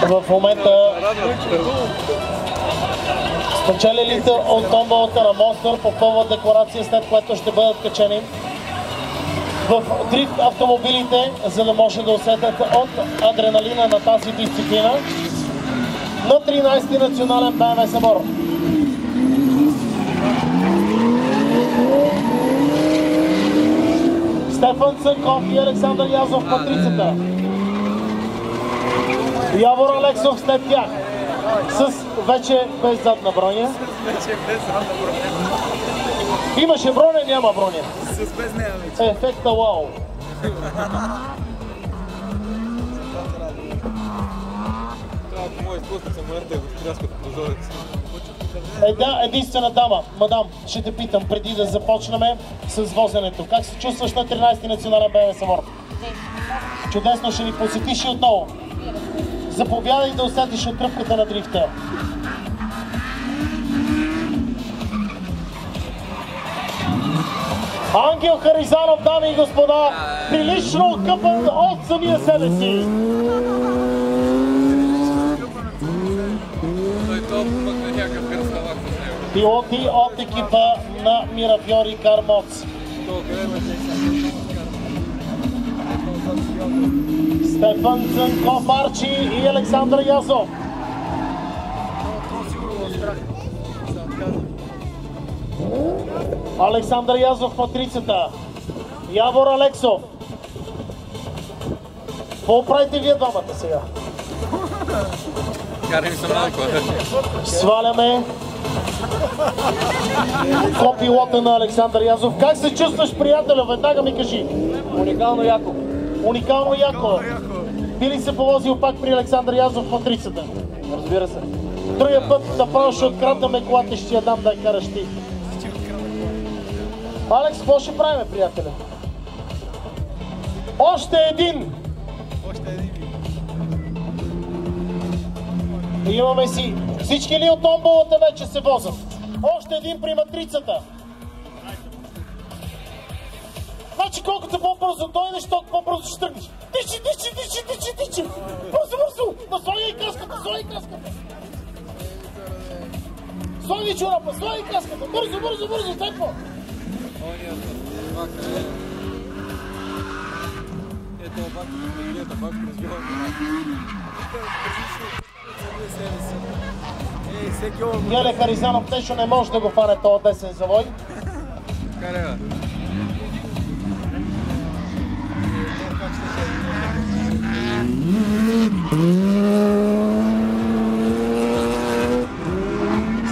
В момента спечелилите от томболата на Монстър попълват декларация, след което ще бъдат качени в дрифт автомобилите, за да може да усетят от адреналина на тази дисциплина на 13-ти национален БМВ събор. Стефан Цънков и Александър Язов в матрицата. Явор Алексов след тях с вече без задна броня. Имаше броня, няма броня. С без нея вече. Ефекта вау. Трябва да му изпусна самолета и го стряскат прозорец. Единствена дама, мадам, ще те питам преди да започнем с возенето. Как се чувстваш на 13-ти национален БМВ събор? Чудесно, ще ни посетиш и отново. Заповядай да усетиш от тръпката на дрифта. Ангел Харизанов, дами и господа, прилично къпан от самия себе си. Пилоти от екипа на Мирафьори Кармоц. Стефан Цънков Арчи и Александър Язов. Александър Язов в матрицата. Явор Алексов. Какво правите вие двамата сега? Карай ми се малко. Сваляме копилота на Александър Язов. Как се чувстваш, приятеля? Веднага ми кажи. Уникално яко. Уникално яко. Би ли се повозил пак при Александър Язов в матрицата? Разбира се. Другия път направо ще откраднаме колата и ще я дам да я караш ти. Алекс, какво ще правим, приятеля? Още един! Имаме си всички ли от томболата вече се возят? Още един при матрицата. Значи колкото по-бързо дойдеш, толкова по-бързо ще тръгнеш. Тичи! Бързо! Наслагай каската, Слагай чорапа, слагай каската! Бързо, темпо! Ето бак разбива. Геле Харизанов нещо не може да го фане този десен завой. Карева.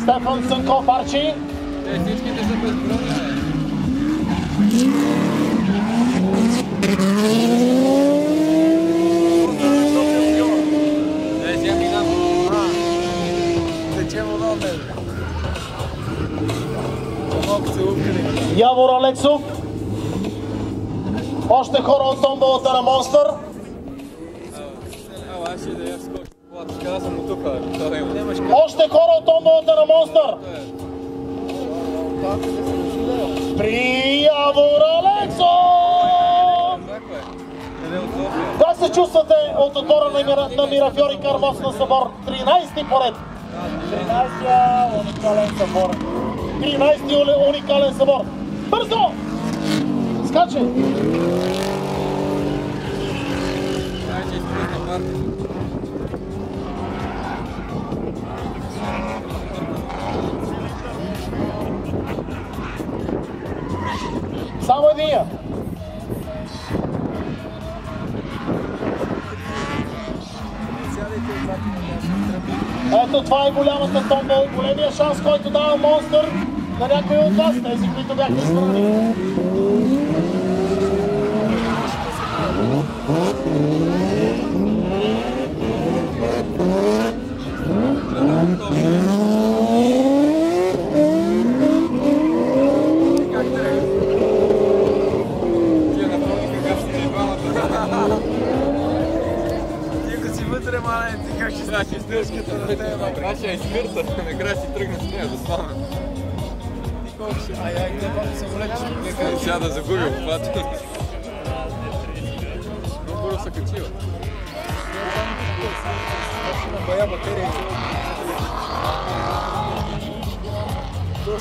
Стефан Цънков Арчи. Всичките са безброни. Явор Алексов. Още хора от томболата на Монстър. Още хора от томболата на Монстър. При Явор Алексов! Как се чувствате от отбора на Мирафьори Кармоц на събор? 13-ти поред. 13-тия уникален събор. 13-ти уникален събор. Бързо! Скачай! Само единия. Ето това е голямата томбола, големия шанс, който дава Монстър на някои от вас, тези, които бяха избрани. Накрая ще изкърта, накрая ще тръгна с нея да стана. Сега да загубя обхвата. Много бързо се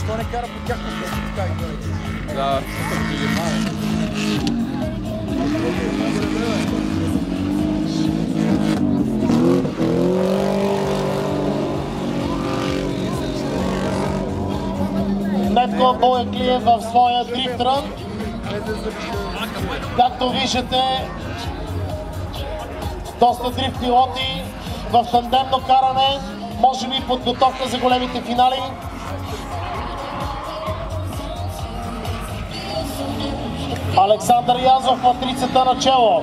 Защо не кара по тях как да, ги мало. Метко Бояклиев в своя дрифт рън. Както виждате, доста дрифтни лоти в тандемно каране, може би подготовка за големите финали. Александър Язов, матрицата начело.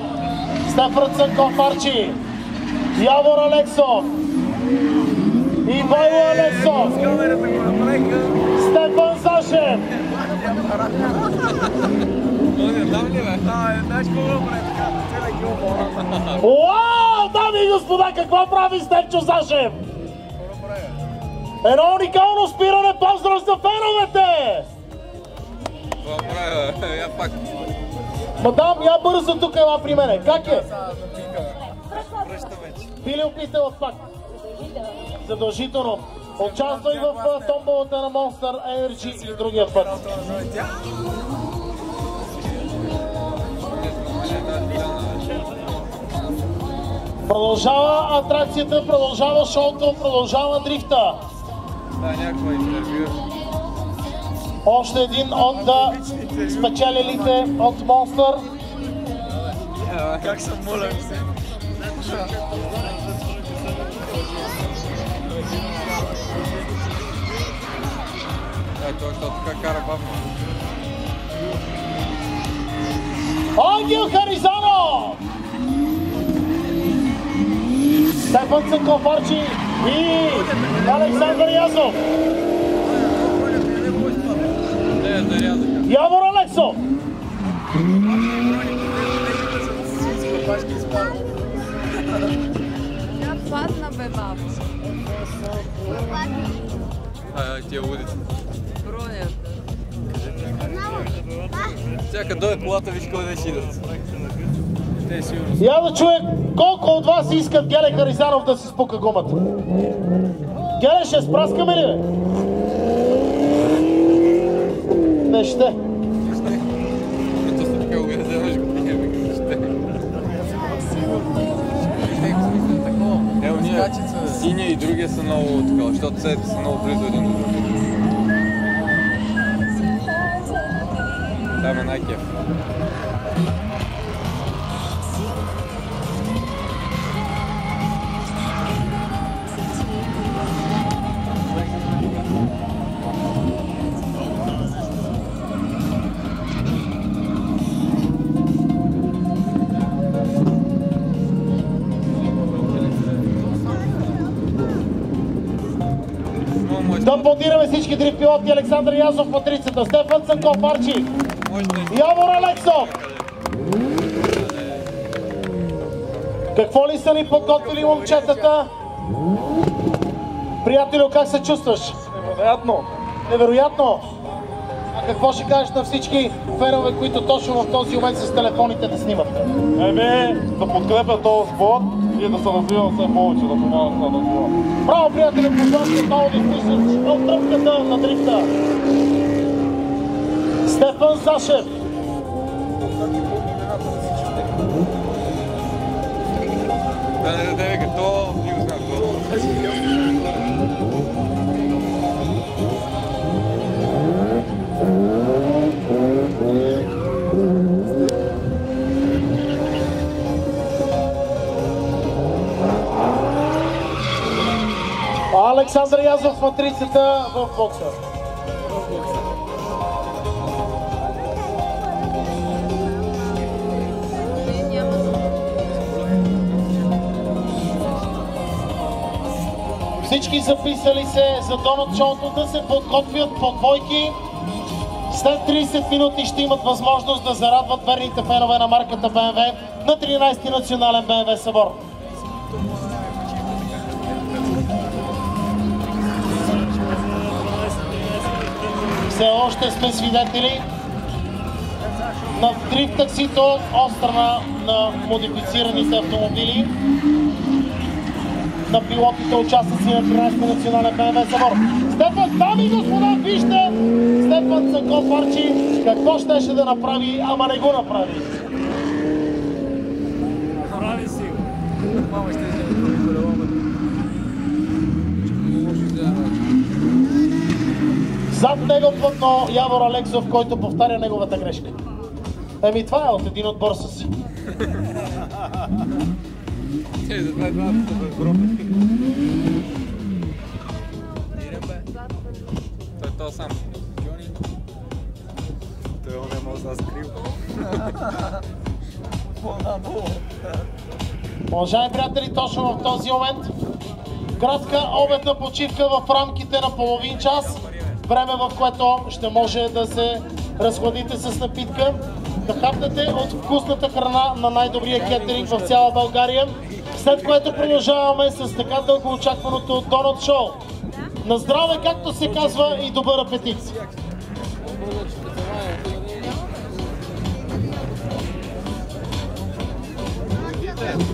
Стефан Цънков Арчи. Явор Алексов. Ивайло Алексов. Стефан Сашев. Уау, дами и господа, какво прави Стефчо Сашев? Едно уникално спиране, поздрав за феновете! Я пак. Мадам, я бързо тук ела при мене. Как е? Би ли опитала пак? Задължително. Участвай в томболата на Monster Energy и другия път. Продължава атракцията, продължава шоуто, продължава дрифта. Да, някаква интервю. Още един от спечелилите от Monster. Как съм моля се. Точно така кара бавно. Ангел Харизанов! Стефан Цънков Арчи и Александър Язов. Явор Алексов. Тя падна, бе, бабо. Тия улици. Бронята. Всяка дойде колата, виж къде ще идат. Те сигурно. Я да чуя колко от вас искат Геле Харизанов да си спука гумата. Геле, ще спраскаме ли, бе? Не ще. Синия и другия са много такова, защото цветите са много близо един до друг. Там е най-кеф. Да аплодираме всички дрифт пилоти. Александър Язов, матрицата, Стефан Цънков Арчи, Явор Алексов. Какво ли са ни подготвили момчетата? Приятелю, как се чувстваш? Невероятно! Невероятно! А какво ще кажеш на всички фенове, които точно в този момент с телефоните да снимат? Да подкрепят този спорт и да се развива все повече, да помагат да развива. Браво, приятели, позволите отново да изпишеш от тръпката на дрифта. Стефан Сашев. Да не даде като и го знам това. Александър Язов, матрицата в бокса. Всички записали се за донат шоуто да се подготвят по двойки. След 30 минути ще имат възможност да зарадват верните фенове на марката BMW на 13-ти национален BMW събор. Все още сме свидетели на дрифт таксито от страна на модифицираните автомобили. на пилотите участници на 13-ти национален БМВ събор. Стефан, дами и господа, вижте Стефан Цанков Арчи какво щеше да направи, ама не го направи. Прави си го. Мама ще вземе това колело. Зад него плътно Явор Алексов, който повтаря неговата грешка. Еми това е от един отбор си. Затова е двамата възбро. Той е то сам. Джони. Той не може да скрил. Уважаеми приятели, точно в този момент кратка обедна почивка в рамките на половин час. Време, в което ще може да се разхладите с напитка, да хапнете от вкусната храна на най-добрия кетеринг в цяла България, след което продължаваме с така дълго очакваното Донат Шоу. На здраве, както се казва, и добър апетит! Thank you.